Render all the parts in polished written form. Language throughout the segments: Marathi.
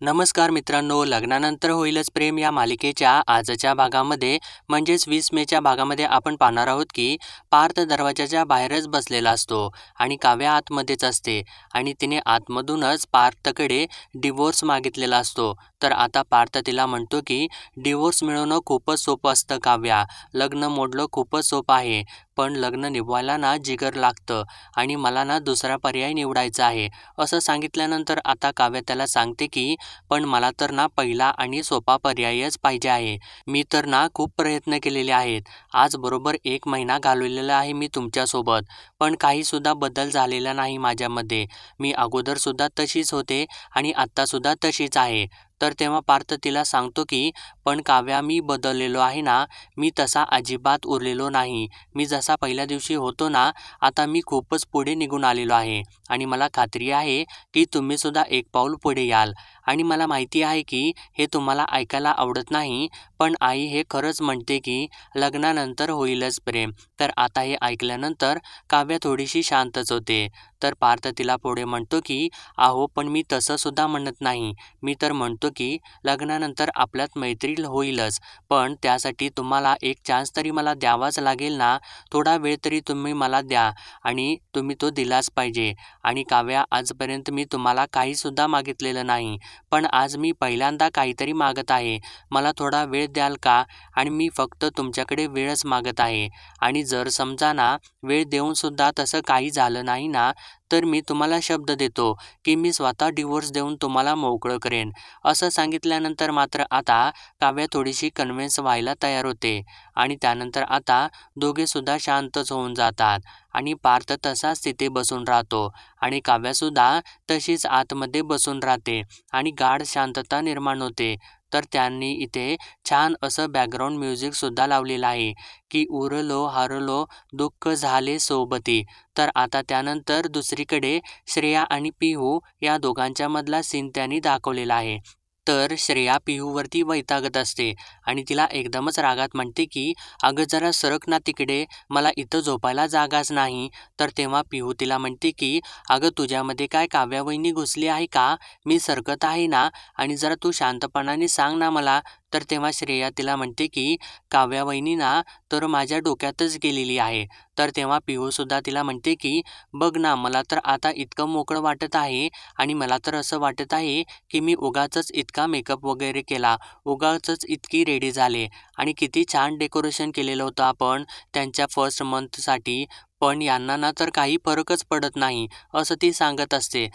नमस्कार मित्रांनो, लग्नानंतर होईलच प्रेम या मालिकेच्या आजच्या भागामध्ये म्हणजेच 20 मेच्या भागामध्ये आपण पाहणार आहोत की पार्थ दरवाजाच्या बाहेरच बसलेला असतो आणि काव्या आतमध्येच असते आणि तिने आतमधूनच पार्थकडे डिवोर्स मागितलेला असतो. तर आता पार्थ तिला म्हणतो की डिवोर्स मिळवणं खूपच सोपं असतं काव्या, लग्न मोडलं खूपच सोपं आहे, पण लग्न निभवायला ना जिगर लागतं आणि मला ना दुसरा पर्याय निवडायचा आहे. असं सांगितल्यानंतर आता काव्या त्याला सांगते की पण मला तर ना पहिला आणि सोपा पर्यायच पाहिजे आहे. मी तर ना खूप प्रयत्न केलेले आहेत. आज बरोबर 1 महिना घालवलेला आहे मी तुमच्यासोबत, पण काहीसुद्धा बदल झालेला नाही माझ्यामध्ये. मी अगोदरसुद्धा तशीच होते आणि आत्तासुद्धा तशीच आहे. तर तेव्हा पार्थ तिला सांगतो की पण काव्या, मी बदललेलो आहे ना, मी तसा अजिबात उरलेलो नाही. मी जसा पहिल्या दिवशी होतो ना, आता मी खूपच पुढे निघून आलेलो आहे आणि मला खात्री आहे की तुम्हीसुद्धा एक पाऊल पुढे याल. आणि मला माहिती आहे की हे तुम्हाला ऐकायला आवडत नाही, पण आई हे खरंच म्हणते की लग्नानंतर होईलच प्रेम. तर आता हे ऐकल्यानंतर काव्या थोडीशी शांतच होते. तर पार्थ तिला पुढे म्हणतो की अहो, पण मी तसं सुद्धा म्हणत नाही. मी तर म्हणतो की लग्नानंतर आपल्यात मैत्री होईलच, पण त्यासाठी तुम्हाला एक चान्स तरी मला द्यावाच लागेल ना. थोडा वेळ तरी तुम्ही मला द्या आणि तुम्ही तो दिलाच पाहिजे. आणि काव्या, आजपर्यंत मी तुम्हाला काहीसुद्धा मागितलेलं नाही, पण आज मी पहिल्यांदा काहीतरी मागत आहे. मला थोडा वेळ द्याल का? आणि मी फक्त तुमच्याकडे वेळच मागत आहे. आणि जर समजा ना वेळ देऊनसुद्धा तसं काही झालं नाही ना, तर मी तुम्हाला शब्द देतो की मी स्वतः डिवोर्स देऊन तुम्हाला मोकळं करेन. असं सांगितल्यानंतर मात्र आता काव्या थोडीशी कन्व्हिन्स व्हायला तयार होते आणि त्यानंतर आता दोघेसुद्धा शांतच होऊन जातात आणि पार्थ तसाच तिथे बसून राहतो आणि काव्यासुद्धा तशीच आतमध्ये बसून राहते आणि गाढ शांतता निर्माण होते. तर त्यांनी इथे छान असं बॅकग्राऊंड म्युझिकसुद्धा लावलेलं आहे की उरलो हरलो दुःख झाले सोबती. तर आता त्यानंतर दुसरीकडे श्रेया आणि पिहू या दोघांच्या मधला सीन त्यांनी दाखवलेला आहे. तर श्रेया पिहूवरती वैतागत असते आणि तिला एकदमच रागात म्हणते की अगं जरा सरक ना तिकडे, मला इथं झोपायला जागाच नाही. तर तेव्हा पिहू तिला म्हणते की अगं तुझ्यामध्ये काय काव्या वहिनी घुसली आहे का? मी सरकत आहे ना आणि जरा तू शांतपणाने सांग ना मला. तर तेव्हा श्रेया तिला म्हणते की काव्या वहिनी ना तर माझ्या डोक्यातच गेलेली आहे. तर तेव्हा पिहूसुद्धा तिला म्हणते की बघ ना, मला तर आता इतकं मोकळं वाटत आहे आणि मला तर असं वाटत आहे की मी उगाचच इतका मेकअप वगैरे केला, उगाचच इतकी रेडी झाले आणि किती छान डेकोरेशन केलेलं होतं आपण त्यांच्या फर्स्ट मंथसाठी, पण यांना ना तर काही फरकच पडत नाही, असं ती सांगत असते.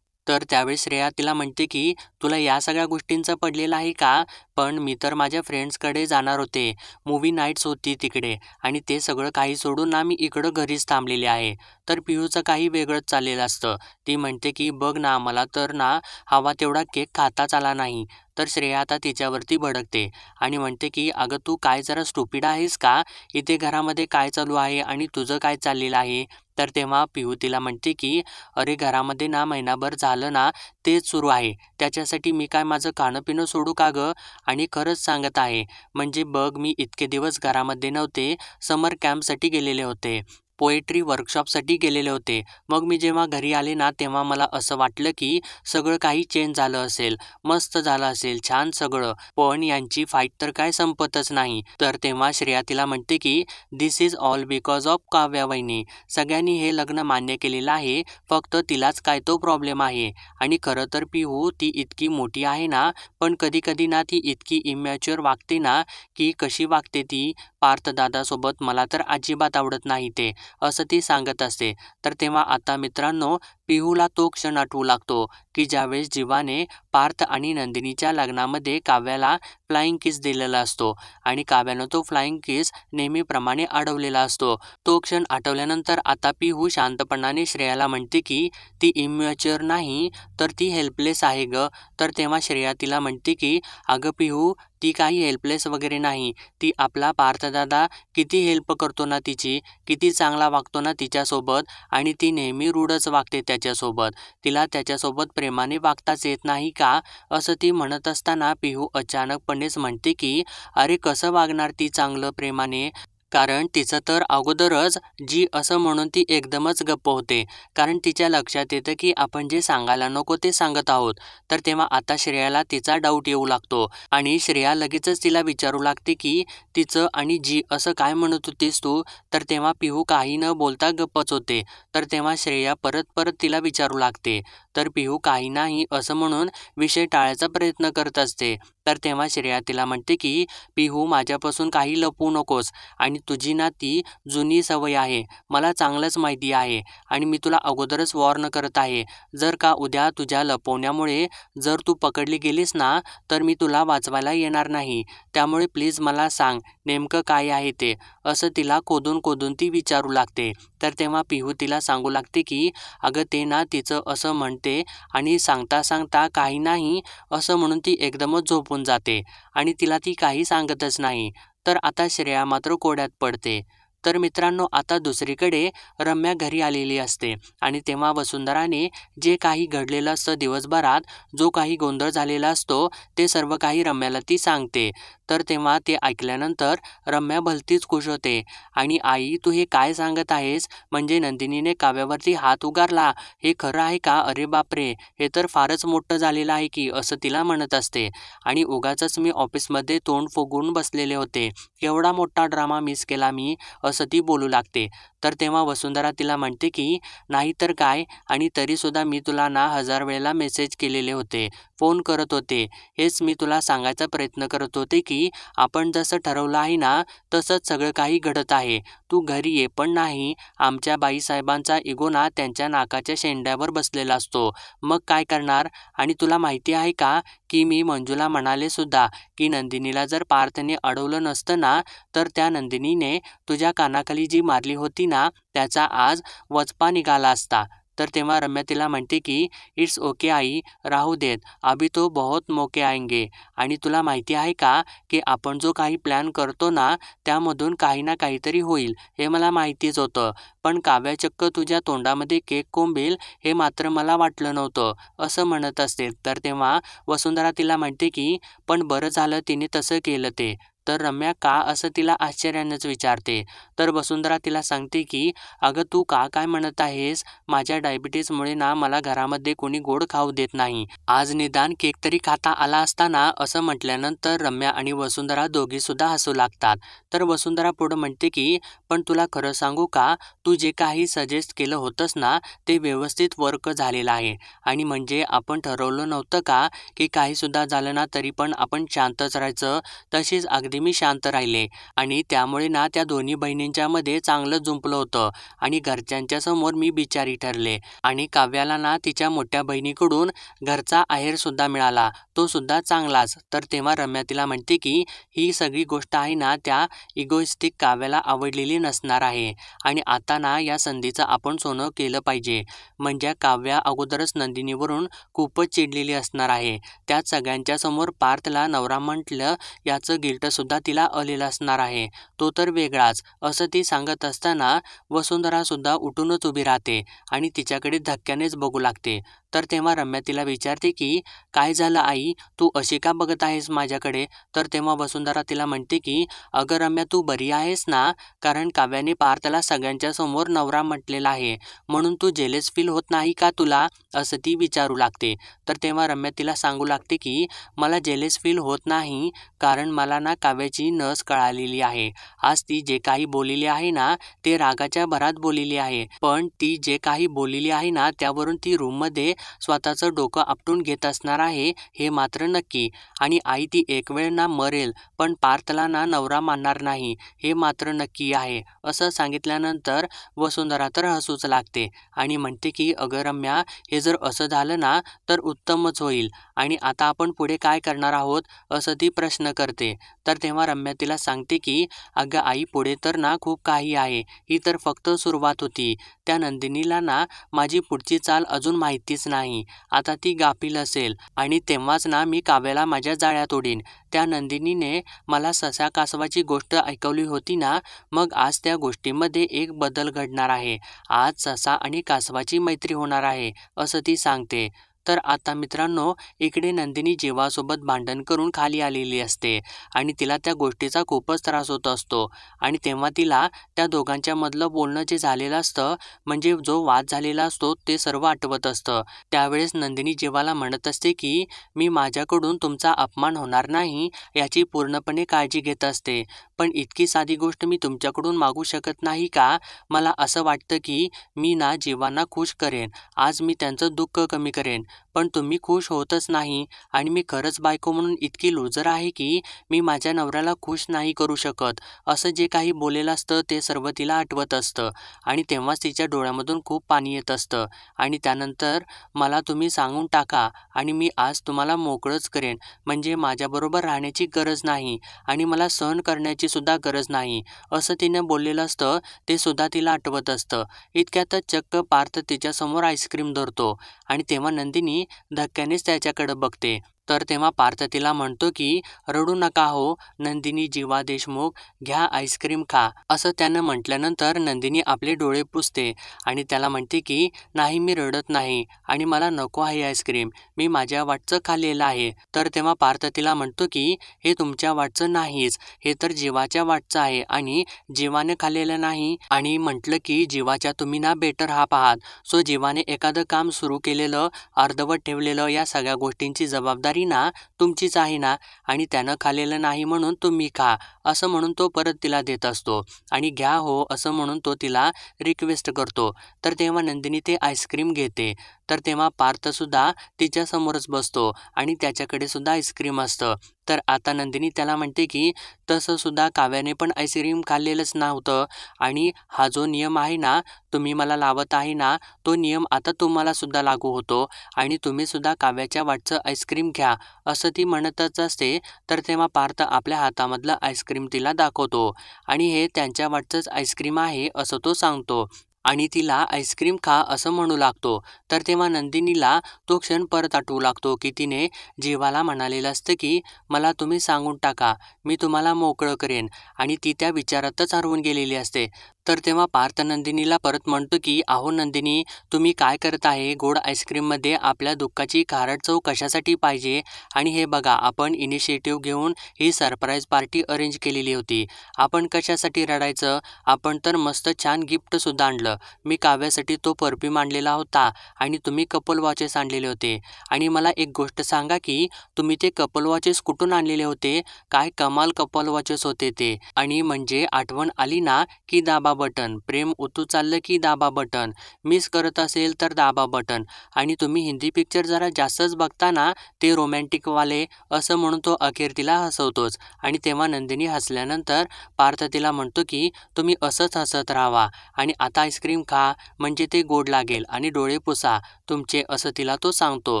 तर त्यावेळेस श्रेया तिला म्हणते की तुला या सगळ्या गोष्टींचं पडलेलं आहे का? पण मी तर माझ्या फ्रेंड्सकडे जाणार होते, मूव्ही नाईट्स होती तिकडे आणि ते सगळं काही सोडून ना मी इकडं घरीच थांबलेले आहे. तर पिहूचं काही वेगळंच चाललेलं असतं. ती म्हणते की बघ ना, मला तर ना हवा तेवढा केक खाताच आला नाही. तर श्रेया आता तिच्यावरती भडकते आणि म्हणते की अगं तू काय जरा स्टुपिड आहेस का? इथे घरामध्ये काय चालू आहे आणि तुझं काय चाललेलं आहे? तर तेव्हा पिहू तिला म्हणते की अरे घरामध्ये ना महिनाभर झालं ना तेच सुरू आहे, त्याच्यासाठी मी काय माझं खाणं पिणं सोडू का गं? आणि खरंच सांगत आहे, म्हणजे बघ मी इतके दिवस घरामध्ये नव्हते, समर कॅम्पसाठी गेलेले होते, पोएट्री वर्कशॉपसाठी गेलेले होते. मग मी जेव्हा घरी आले ना तेव्हा मला असं वाटलं की सगळं काही चेंज झालं असेल, मस्त झालं असेल, छान सगळं, पण यांची फाईट तर काय संपतच नाही. तर तेव्हा श्रेया तिला म्हणते की this is all because of Kavya वहिनी. सगळ्यांनी हे लग्न मान्य केलेलं आहे, फक्त तिलाच काय तो प्रॉब्लेम आहे. आणि खरं तर पिहू ती इतकी मोठी आहे ना, पण कधी कधी ना ती इतकी इमॅच्युअर वागते ना, की कशी वागते ती पार्थदादासोबत मला तर अजिबात आवडत नाही ते, असं ती सांगत असते. तर तेव्हा आता मित्रांनो पिहूला तो क्षण आठवू लागतो की ज्यावेळेस जीवाने पार्थ आणि नंदिनीच्या लग्नामध्ये काव्याला फ्लाइंग किस दिलेला असतो आणि काव्यानं तो फ्लाइंग किस नेहमीप्रमाणे अडवलेला असतो. तो क्षण आठवल्यानंतर आता पिहू शांतपणाने श्रेयाला म्हणते की ती इमॅच्युअर नाही, तर ती हेल्पलेस आहे ग. तर तेव्हा श्रेया तिला म्हणते की अगं पिहू, ती काही हेल्पलेस वगैरे नाही, ती आपला पार्थदादा किती हेल्प करतो ना तिची, किती चांगला वागतो ना तिच्यासोबत आणि ती नेहमी रूढच वागते त्याच्यासोबत, तिला त्याच्यासोबत प्रेमाने वागताच येत नाही का? असं ती म्हणत असताना पिहू अचानकपणेच म्हणते की अरे कसं वागणार ती चांगलं प्रेमाने? कारण तिचं तर अगोदरच जी असं म्हणून ती एकदमच गप्प होते. कारण तिच्या लक्षात येतं की आपण जे सांगायला नको ते सांगत आहोत. तर तेव्हा आता श्रेयाला तिचा डाऊट येऊ लागतो आणि श्रेया लगेचच तिला विचारू लागते की तिचं आणि जी असं काय म्हणत होतीस तू? तर तेव्हा पिहू काही न बोलता गप्पच होते. तर तेव्हा श्रेया परत परत तिला विचारू लागते. तर पिहू काही नाही असं म्हणून विषय टाळायचा प्रयत्न करत असते. तर तेव्हा श्रेया तिला म्हणते की पिहू माझ्यापासून काही लपवू नकोस आणि तुझी ना ती जुनी सवय आहे. मला चांगलंच माहिती आहे आणि मी तुला अगोदरच वॉर्न करत आहे. जर का उद्या तुझ्या लपवण्यामुळे जर तू पकडली गेलीस ना तर मी तुला वाचवायला येणार नाही. त्यामुळे प्लीज मला सांग नेमकं काय आहे ते. असं तिला खोदून खोदून ती विचारू लागते. तर तेव्हा पिहू तिला सांगू लागते की अगं ते ना तिचं असं म्हणते आणि सांगता सांगता काही नाही असं म्हणून ती एकदमच झोपून जाते आणि तिला ती काही सांगतच नाही. तर आता श्रेया मात्र कोड्यात पडते. तर मित्रांनो आता दुसरीकडे रम्या घरी आलेली असते आणि तेव्हा वसुंधराने जे काही घडलेलं असतं दिवसभरात, जो काही गोंधळ झालेला असतो ते सर्व काही रम्याला ती सांगते. तर तेव्हा ते ऐकल्यानंतर रम्या भलतीच खुश होते आणि आई तू हे काय सांगत आहेस? म्हणजे नंदिनीने काव्यावरती हात उगारला, हे खरं आहे का? अरे बापरे, हे तर फारच मोठं झालेलं आहे की, असं तिला म्हणत असते. आणि उगाचच मी ऑफिसमध्ये तोंड फुगवून बसलेले होते, केवढा मोठा ड्रामा मिस केला मी, असं ती बोलू लागते. तर तेव्हा वसुंधरा तिला म्हणते की नाही तर काय, आणि तरीसुद्धा मी तुला ना 1000 वेळेला मेसेज केलेले होते, फोन करत होते. हेच मी तुला सांगायचा प्रयत्न करत होते की आपण जसं ठरवलं आहे ना तसंच सगळं काही घडत आहे. तू घरी ये पण नाही. आमच्या बाईसाहेबांचा इगो ना त्यांच्या नाकाच्या शेंड्यावर बसलेला असतो. मग काय करणार? आणि तुला माहिती आहे का की मी मंजूला म्हणाले सुद्धा की नंदिनीला जर पार्थने अडवलं नसतं ना तर त्या नंदिनीने तुझ्या कानाखाली जी मारली होती ना त्याचा आज वचपा निघाला असता. तर तेव्हा रम्या तिला म्हणते की इट्स ओके आई, राहू देत, अभी तो बहुत मौके आएंगे. आणि तुला माहिती आहे का की आपण जो काही प्लॅन करतो ना त्यामधून काही ना काहीतरी होईल, हे मला माहितीच होतं. पण काव्या चक्क तुझ्या तोंडामध्ये केक कोंबेल हे मात्र मला वाटलं नव्हतं, असं म्हणत असते. तर तेव्हा वसुंधरा तिला म्हणते की पण बरं झालं तिने तसं केलं ते. तर रम्या का, असं तिला आश्चर्यानेच विचारते. तर वसुंधरा तिला सांगते की अगं तू का काय म्हणत आहेस? माझ्या डायबिटीजमुळे ना मला घरामध्ये कोणी गोड खाऊ देत नाही. आज निदान केक तरी खाता आला असता ना, असं म्हटल्यानंतर रम्या आणि वसुंधरा दोघीसुद्धा हसू लागतात. तर वसुंधरा पुढं म्हणते की पण तुला खरं सांगू का, तू जे काही सजेस्ट केलं होतंस ना ते व्यवस्थित वर्क झालेलं आहे. आणि म्हणजे आपण ठरवलं नव्हतं का की काहीसुद्धा झालं ना तरी पण आपण शांतच राहायचं. तशीच अगदी मी शांत राहिले आणि त्यामुळे ना त्या दोन्ही बहिणींच्या मध्ये चांगलं जुंपलं होतं आणि घरच्यांच्या समोर मी बिचारी ठरले. आणि काव्याला ना तिच्या मोठ्या बहिणीकडून घरचा आहेर सुद्धा मिळाला, तो सुद्धा चांगलाच. तर तेव्हा रम्या तिला म्हणते की ही सगळी गोष्ट आहे ना त्या इगोइस्टिक काव्याला आवडलेली नसणार आहे आणि आता ना या संधीचं आपण सोनं केलं पाहिजे. म्हणजे काव्या अगोदरच नंदिनीवरून खूपच चिडलेली असणार आहे. त्यात सगळ्यांच्या समोर पार्थला नवरा म्हटलं याचं गिल्ट सुद्धा तिला आलेलं असणार आहे, तो तर वेगळाच. असं ती सांगत असताना वसुंधरा सुद्धा उठूनच उभी राहते आणि तिच्याकडे धक्क्यानेच बघू लागते. तर तेव्हा रम्या तिला विचारते की काय झालं आई, तू अशी का बघत आहेस माझ्याकडे? तर तेव्हा वसुंधरा तिला म्हणते की अगं रम्या तू बरी आहेस ना? कारण काव्याने पार्थला सगळ्यांच्या समोर नवरा म्हटलेला आहे, म्हणून तू जेलस फील होत नाही का तुला, असं ती विचारू लागते. तर तेव्हा रम्या तिला सांगू लागते की मला जेलस फील होत नाही, कारण मला ना काव्याची नस कळालेली आहे. आज ती जे काही बोललेली आहे ना ते रागाच्या भरात बोललेली आहे, पण ती जे काही बोललेली आहे ना त्यावरून ती रूममध्ये स्वतःचं डोकं आपटून घेत असणार आहे, हे मात्र नक्की. आणि आई ती एक वेळ ना मरेल पण पार्थला ना नवरा मानणार नाही, हे मात्र नक्की आहे. असं सांगितल्यानंतर वसुंधरा तर हसूच लागते आणि म्हणते की अगं रम्या, हे जर असं झालं ना तर उत्तमच होईल. आणि आता आपण पुढे काय करणार आहोत, असं ती प्रश्न करते. तर तेव्हा रम्या तिला सांगते की अगं आई पुढे तर ना खूप काही आहे, ही तर फक्त सुरुवात होती. त्या नंदिनीला ना माझी पुढची चाल अजून माहितीच नाही. आता ती गाफील असेल आणि तेव्हाच ना मी काव्याला माझ्या जाळ्यात ओढीन. त्या नंदिनीने मला ससा कासवाची गोष्ट ऐकवली होती ना, मग आज त्या गोष्टीमध्ये एक बदल घडणार आहे. आज ससा आणि कासवाची मैत्री होणार आहे, असं ती सांगते. तर आता मित्रांनो, इकडे नंदिनी जीवासोबत भांडण करून खाली आलेली असते आणि तिला त्या गोष्टीचा खूपच त्रास होत असतो आणि तेव्हा तिला त्या दोघांच्या मधलं बोलणं जे झालेलं असतं, म्हणजे जो वाद झालेला असतो ते सर्व आठवत असतं. त्यावेळेस नंदिनी जीवाला म्हणत असते की मी माझ्याकडून तुमचा अपमान होणार नाही याची पूर्णपणे काळजी घेत असते. पण इतकी साधी गोष्ट मी तुमच्याकडून मागू शकत नाही का? मला असं वाटतं की मी ना जीवांना खुश करेन. आज मी त्यांचं दुःख कमी करेन. पण तुम्ही खुश होतच नाही आणि मी खरंच बायको म्हणून इतकी लूजर आहे की मी माझ्या नवऱ्याला खुश नाही करू शकत. असं जे काही बोललेलं असतं ते सर्व तिला आठवत असतं आणि तेव्हाच तिच्या डोळ्यामधून खूप पाणी येत असतं आणि त्यानंतर मला तुम्ही सांगून टाका आणि मी आज तुम्हाला मोकळंच करेन. म्हणजे माझ्याबरोबर राहण्याची गरज नाही आणि मला सहन करण्याची सुद्धा गरज नाही. असं तिने बोललेलं असतं ते सुद्धा तिला आठवत असतं. इतक्यातच चक्क पार्थ तिच्यासमोर आईस्क्रीम धरतो आणि तेव्हा नंदिनी धक्क्यानेच त्याच्याकडे बघते. तर तेव्हा पार्थ तिला म्हणतो की रडू नका हो नंदिनी जीवा देशमुख, घ्या आईस्क्रीम खा. असं त्यानं म्हटल्यानंतर नंदिनी आपले डोळे पुसते आणि त्याला म्हणते की नाही मी रडत नाही आणि मला नको आहे आईस्क्रीम, मी माझ्या वाटचं खाल्लेलं आहे. तर तेव्हा पार्थ तिला म्हणतो की हे तुमच्या वाटचं नाहीच, हे तर जीवाच्या वाटचं आहे आणि जीवाने खाल्लेलं नाही. आणि म्हटलं की जीवाच्या तुम्ही ना बेटर हा आहात. सो जीवाने एखादं काम सुरू केलेलं अर्धवट ठेवलेलं या सगळ्या गोष्टींची जबाबदारी ना तुमचीच आहे ना आणि त्यानं खाल्लेलं नाही म्हणून तुम्ही खा. असं म्हणून तो परत तिला देत असतो आणि घ्या हो असं म्हणून तो तिला रिक्वेस्ट करतो. तर तेव्हा नंदिनी ते आईस्क्रीम घेते. तर तेव्हा पार्थ सुद्धा तिच्यासमोरच बसतो आणि त्याच्याकडे सुद्धा आईस्क्रीम असतं. तर आता नंदिनी त्याला म्हणते की तसं सुद्धा काव्याने पण आईस्क्रीम खाल्लेलंच नव्हतं आणि हा जो नियम आहे ना तुम्ही मला लावत आहे ना, तो नियम आता तुम्हाला सुद्धा लागू होतो आणि तुम्ही सुद्धा काव्याच्या वाटचं आईस्क्रीम घ्या असं ती म्हणतच असते. तर तेव्हा पार्थ आपल्या हातामधलं आईस्क्रीम तिला दाखवतो आणि हे त्यांच्या वाटचंच आईस्क्रीम आहे असं तो सांगतो आणि तिला आईस्क्रीम खा असं म्हणू लागतो. तर तेव्हा नंदिनीला तो क्षण परत आठवू लागतो की तिने जीवाला म्हणालेलं असतं की मला तुम्ही सांगून टाका, मी तुम्हाला मोकळं करेन आणि ती त्या विचारातच हरवून गेलेली असते. तर तेव्हा पार्थ नंदिनीला परत म्हणतो की अहो नंदिनी, तुम्ही काय करत आहे? गोड आईस्क्रीममध्ये आपल्या दुःखाची खारट चव कशासाठी पाहिजे? आणि हे बघा, आपण इनिशिएटिव्ह घेऊन ही सरप्राईज पार्टी अरेंज केलेली होती. आपण कशासाठी रडायचं? आपण तर मस्त छान गिफ्टसुद्धा आणलं. मी काव्यासाठी तो परफ्यूम आणलेला होता आणि तुम्ही कपल वॉचेस आणलेले होते. आणि मला एक गोष्ट सांगा की तुम्ही ते कपल वॉचेस कुठून आणलेले होते? काय कमाल कपल वॉचेस होते ते. आणि म्हणजे आठवण आली ना की दाबा बटन, प्रेम उतू चाललं की दाबा बटन, मिस करत असेल तर दाबा बटन. आणि तुम्ही हिंदी पिक्चर जरा जास्तच बघता ना ते रोमॅन्टिकवाले, असं म्हणून तो अखेर तिला हसवतोच. आणि तेव्हा नंदिनी हसल्यानंतर पार्थ तिला म्हणतो की तुम्ही असंच हसत राहावा आणि आता आईस्क्रीम खा म्हणजे ते गोड लागेल आणि डोळे पुसा तुमचे असं तिला तो सांगतो.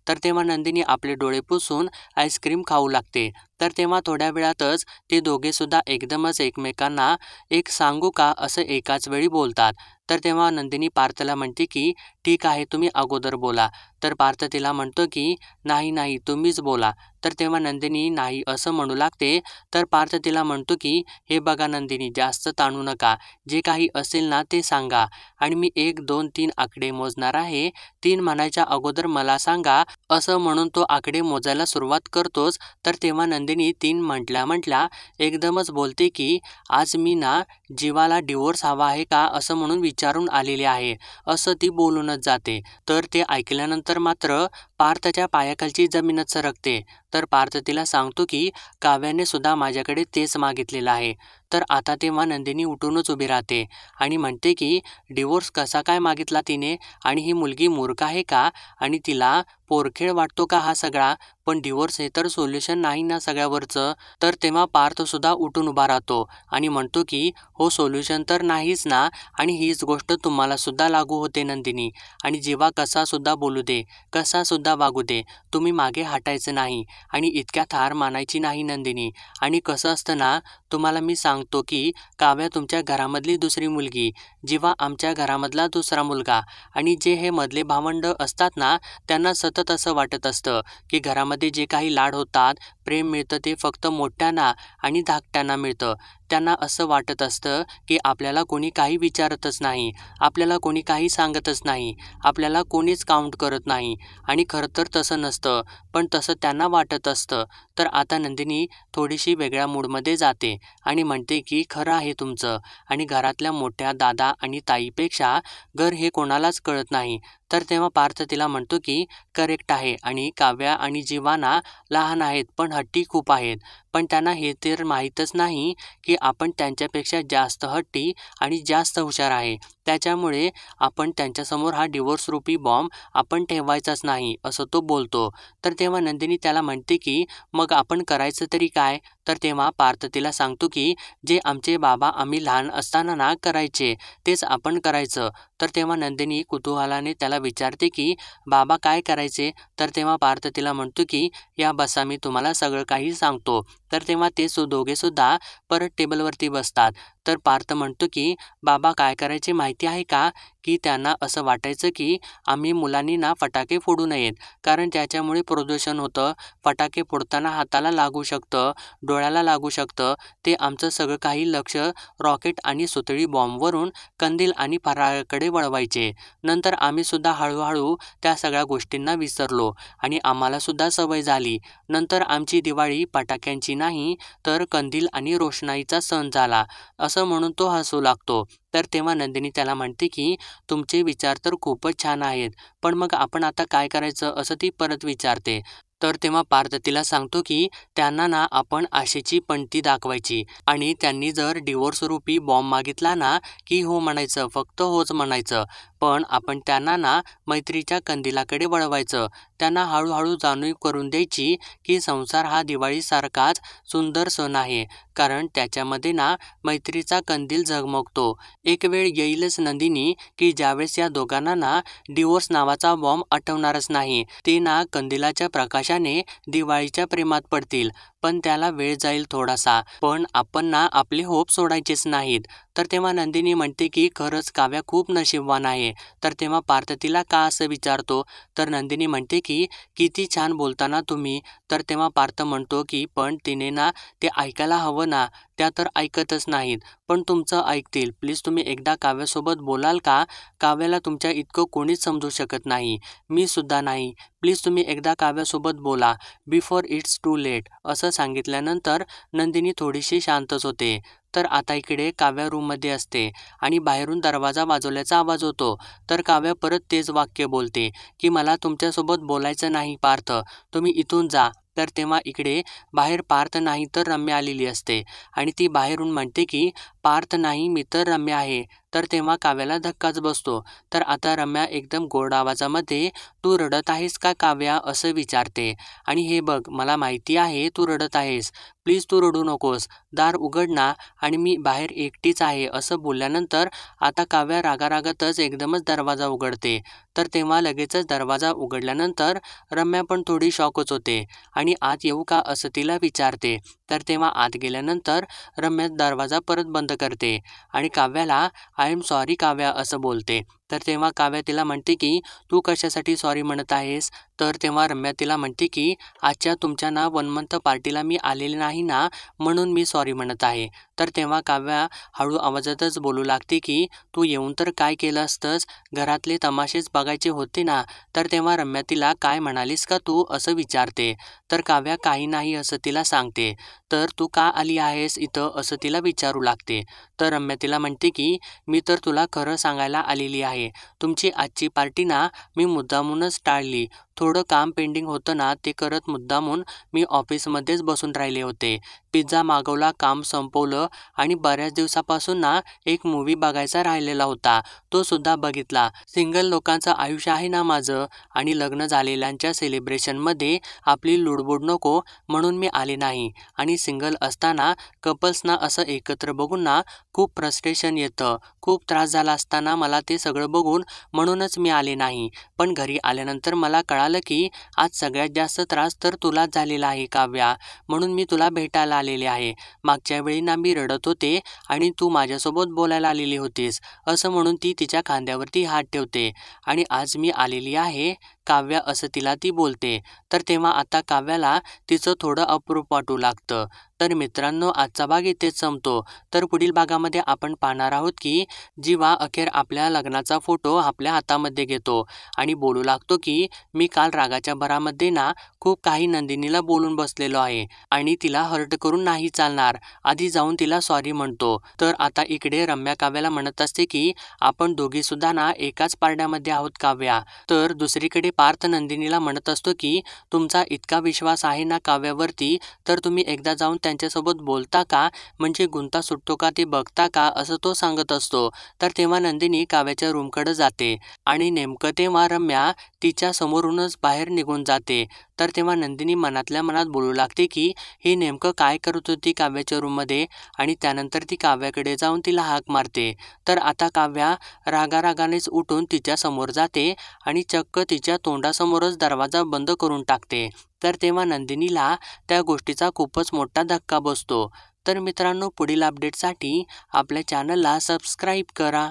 तर तेव्हा नंदिनी आपले डोळे पुसून आईस्क्रीम खाऊ लागते. तर तेव्हा थोड्या वेळातच ते दोघे सुद्धा एकदमच एकमेकांना एक सांगू का असं एकाच वेळी बोलतात. तर तेव्हा नंदिनी पार्थला म्हणते की ठीक आहे तुम्ही अगोदर बोला. तर पार्थ तिला म्हणतो की नाही नाही तुम्हीच बोला. तर तेव्हा नंदिनी नाही असं म्हणू लागते. तर पार्थ तिला म्हणतो की हे बघा नंदिनी, जास्त ताणू नका, जे काही असेल ना ते सांगा आणि मी 1 2 3 आकडे मोजणार आहे, 3 म्हणायच्या अगोदर मला सांगा. असं म्हणून तो आकडे मोजायला सुरुवात करतोच. तर तेव्हा नंदिनी 3 म्हटल्या एकदमच बोलते की आज मी ना जीवाला डिवोर्स हवा आहे का असं म्हणून विचारून आलेले आहे, असं ती बोलूनच जाते. तर ते ऐकल्यानंतर मात्र पार्थच्या पायाखालची जमीनच सरकते. तर पार्थ तिला सांगतो की काव्याने सुद्धा माझ्याकडे तेच मागितलेलं आहे. तर आता तेव्हा नंदिनी उठूनच उभी राहते आणि म्हणते की डिवोर्स कसा काय मागितला तिने आणि ही मुलगी मूर्ख आहे का आणि तिला पोरखेळ वाटतो का हा सगळा? पण डिवोर्स हे तर सोल्युशन नाही ना सगळ्यावरचं. तर तेव्हा पार्थ सुद्धा उठून उभा राहतो आणि म्हणतो की हो सोल्युशन तर नाहीच ना आणि हीच गोष्ट तुम्हाला सुद्धा लागू होते नंदिनी. आणि जीवा कसा सुद्धा बोलू दे, कसा सुद्धा वागू दे, तुम्ही मागे हटायचं नाही आणि इतक्यात हार मानायची नाही नंदिनी. आणि कसं असतं ना, तुम्हाला मी सांगतो की काव्या तुमच्या घरामधली दुसरी मुलगी, जीवा आमच्या घरामधला दुसरा मुलगा. आणि जे हे मधले भावंड असतात ना त्यांना सतत असं वाटत असतं की घरामध्ये जे काही लाड होतात, प्रेम मिळतं ते फक्त मोठ्यांना आणि धाकट्यांना मिळतं. त्यांना असं वाटत असतं की आपल्याला कोणी काही विचारतच नाही, आपल्याला कोणी काही सांगतच नाही, आपल्याला कोणीच काउंट करत नाही आणि खरं तर तसं नसतं, पण तसं त्यांना वाटत असतं. तर आता नंदिनी थोडीशी वेगळ्या मूडमध्ये जाते आणि म्हणते की खरं आहे तुमचं आणि घरातल्या मोठ्या दादा आणि ताईपेक्षा घर हे कोणालाच कळत नाही. तर तेव्हा पार्थ तिला म्हणतो की करेक्ट आहे आणि काव्या आणि जीवाना लहान आहेत पण हट्टी खूप आहेत, पण त्यांना हे तर माहीतच नाही की आपण त्यांच्यापेक्षा जास्त हट्टी आणि जास्त हुशार आहे. त्याच्यामुळे आपण त्यांच्यासमोर हा डिवोर्स रूपी बॉम्ब आपण ठेवायचाच नाही असं तो बोलतो. तर तेव्हा नंदिनी त्याला म्हणते की मग आपण करायचं तरी काय? तर तेव्हा पार्थ तिला सांगतो की जे आमचे बाबा आम्ही लहान असताना ना करायचे तेच आपण करायचं. तर तेव्हा नंदिनी कुतूहलाने त्याला विचारते की बाबा काय करायचे? तर तेव्हा पार्थ तिला म्हणतो की या बसा मी तुम्हाला सगळं काही सांगतो. तर तेव्हा ते दोघे सुद्धा परत टेबलवरती बसतात. तर पार्थ म्हणतो की बाबा काय करायचे माहिती आहे का? की त्यांना असं वाटायचं की आम्ही मुलांनी ना फटाके फोडू नयेत, कारण त्याच्यामुळे प्रदूषण होतं, फटाके फोडताना हाताला लागू शकतं, डोळ्याला लागू शकतं. ते आमचं सगळं काही लक्ष रॉकेट आणि सुतळी बॉम्बवरून कंदील आणि फराळाकडे वळवायचे. नंतर आम्ही सुद्धा हळूहळू त्या सगळ्या गोष्टींना विसरलो आणि आम्हाला सुद्धा सवय झाली. नंतर आमची दिवाळी फटाक्यांची नाही तर कंदील आणि रोषणाईचा सण झाला, असं म्हणून तो हसू लागतो. तर तेव्हा नंदिनी त्याला म्हणते की तुमचे विचार तर खूपच छान आहेत, पण मग आपण आता काय करायचं असं ती परत विचारते. तर तेव्हा पार्थ तिला सांगतो की त्यांना ना आपण आशेची पणती दाखवायची आणि त्यांनी जर डिवोर्स रूपी बॉम्ब मागितला ना की हो म्हणायचं, फक्त होच म्हणायचं. पण आपण त्यांना ना मैत्रीच्या कंदिलाकडे वळवायचं. त्यांना हळूहळू जाणीव करून द्यायची की संसार हा दिवाळीसारखाच सुंदर सण आहे, कारण त्याच्यामध्ये ना मैत्रीचा कंदील झगमगतो. एक वेळ येईलच नंदिनी की ज्यावेळेस या दोघांना ना डिवोर्स नावाचा बॉम्ब आठवणारच नाही. ते ना कंदिलाच्या प्रकाशाने दिवाळीच्या प्रेमात पडतील, पण त्याला वेळ जाईल थोडासा. पण आपण ना आपले होप सोडायचेच नाहीत. तर तेव्हा नंदिनी म्हणते की खरंच काव्या खूप नशीबवान आहे. तर तेव्हा पार्थ तिला का असं विचारतो? तर नंदिनी म्हणते की किती छान बोलताना तुम्ही. तर तेव्हा पार्थ म्हणतो की पण तिने ना ते ऐकायला हवं ना, त्या तर ऐकतच नाहीत. पण तुमचं ऐकतील. प्लीज तुम्ही एकदा काव्यासोबत बोलाल का? काव्याला तुमच्या इतकं कोणीच समजू शकत नाही, मी सुद्धा नाही. प्लीज तुम्ही एकदा काव्यासोबत बोला बिफोर इट्स टू लेट. असं सांगितल्यानंतर नंदिनी थोडीशी शांतच होते. तर आता इकडे काव्या रूममध्ये असते आणि बाहेरून दरवाजा वाजवल्याचा आवाज होतो. तर काव्या परत तेच वाक्य बोलते की मला तुमच्यासोबत बोलायचं नाही पार्थ, तुम्ही इथून जा. तर तेव्हा इकडे बाहेर पार्थ नाही तर रम्या आलेली असते आणि ती बाहेरून म्हणते की पार्थ नाही मी तर रम्या आहे. तर तेव्हा काव्याला धक्काच बसतो. तर आता रम्या एकदम गोड आवाजामध्ये तू रडत आहेस का काव्या असं विचारते आणि हे बघ मला माहिती आहे तू रडत आहेस, प्लीज तू रडू नकोस, दार उघड ना आणि मी बाहेर एकटीच आहे असं बोलल्यानंतर आता काव्या रागारागातच एकदमच दरवाजा उघडते. तर तेव्हा लगेचच दरवाजा उघडल्यानंतर रम्या पण थोडी शॉकच होते आणि आत येऊ का असं तिला विचारते. तर तेव्हा आत गेल्यानंतर रम्या दरवाजा परत बंद करते आणि काव्याला आय एम सॉरी काव्या असं बोलते. तर तेव्हा काव्या तिला म्हणते की तू कशासाठी सॉरी म्हणत आहेस? तर तेव्हा रम्या तिला म्हणते की आजच्या तुमच्या ना 1 मंथ पार्टीला मी आलेले नाही ना, म्हणून मी सॉरी म्हणत आहे. तर तेव्हा काव्या हळू आवाजातच बोलू लागते की तू येऊन तर काय केलं असतंस, घरातले तमाशेच बघायचे होते ना. तर तेव्हा रम्या तिला काय म्हणालीस का तू असं विचारते. तर काव्या काही नाही असं तिला सांगते. तर तू का आली आहेस इथं असं तिला विचारू लागते. तर रम्या तिला म्हणते की मी तर तुला खरं सांगायला आलेली आहे. तुमची आजची पार्टी ना मी मुद्दामूनच टाळली. थोडं काम पेंडिंग होतं ना ते करत मुद्दामून मी ऑफिसमध्येच बसून राहिले होते. पिझ्झा मागवला, काम संपवलं आणि बऱ्याच दिवसापासून ना एक मूव्ही बघायचा राहिलेला होता, तो सुद्धा बघितला. सिंगल लोकांचं आयुष्य आहे ना माझं आणि लग्न झालेल्यांच्या सेलिब्रेशनमध्ये आपली लुडबुड नको म्हणून मी आले नाही. आणि सिंगल असताना कपल्सना असं एकत्र बघून ना खूप फ्रस्ट्रेशन येतं, खूप त्रास झाला असताना मला ते सगळं बघून, म्हणूनच मी आले नाही. पण घरी आल्यानंतर मला कळालं की आज सगळ्यात जास्त त्रास तर तुलाच झालेला आहे काव्या, म्हणून मी तुला भेटायला आलेले आहे. मागच्या वेळी ना मी रडत होते आणि तू माझ्यासोबत बोलायला आलेली होतीस, असं म्हणून ती तिच्या खांद्यावरती हात ठेवते आणि आज मी आलेली आहे काव्या असं तिला ती बोलते. तर तेव्हा आता काव्याला तिचं थोडं अप्रूप वाटू लागतं. तर मित्रांनो, आजचा भाग इथेच संपतो. तर पुढील भागामध्ये आपण पाहणार आहोत की जीवा अखेर आपल्या लग्नाचा फोटो आपल्या हातामध्ये घेतो आणि बोलू लागतो की मी काल रागाच्या भरामध्ये ना खूप काही नंदिनीला बोलून बसलेलो आहे आणि तिला हर्ट करून नाही चालणार, आधी जाऊन तिला सॉरी म्हणतो. तर आता इकडे रम्या काव्याला म्हणत असते की आपण दोघी सुद्धा ना एकाच पारड्यामध्ये आहोत काव्या. तर दुसरीकडे पार्थ नंदिनीला म्हणत असतो की तुमचा इतका विश्वास आहे ना काव्यावरती, तर तुम्ही एकदा जाऊन त्यांच्यासोबत बोलता का, म्हणजे गुंता सुटतो का ते बघता का, असं तो सांगत असतो. तर तेव्हा नंदिनी काव्याच्या रूमकडे जाते आणि नेमकं तेव्हा रम्या तिच्या समोरूनच बाहेर निघून जाते. तर तेव्हा नंदिनी मनातल्या मनात बोलू लागते की हे नेमकं काय करत होती काव्याच्या रूममध्ये, आणि त्यानंतर ती काव्याकडे जाऊन तिला हाक मारते. तर आता काव्या रागारागानेच उठून तिच्या समोर जाते आणि चक्क तिच्या तोंडासमोरच दरवाजा बंद करून टाकते. तर तेव्हा नंदिनीला त्या गोष्टीचा खूपच मोठा धक्का बसतो. तर मित्रांनो, पुढील अपडेटसाठी आपल्या चॅनलला सबस्क्राईब करा.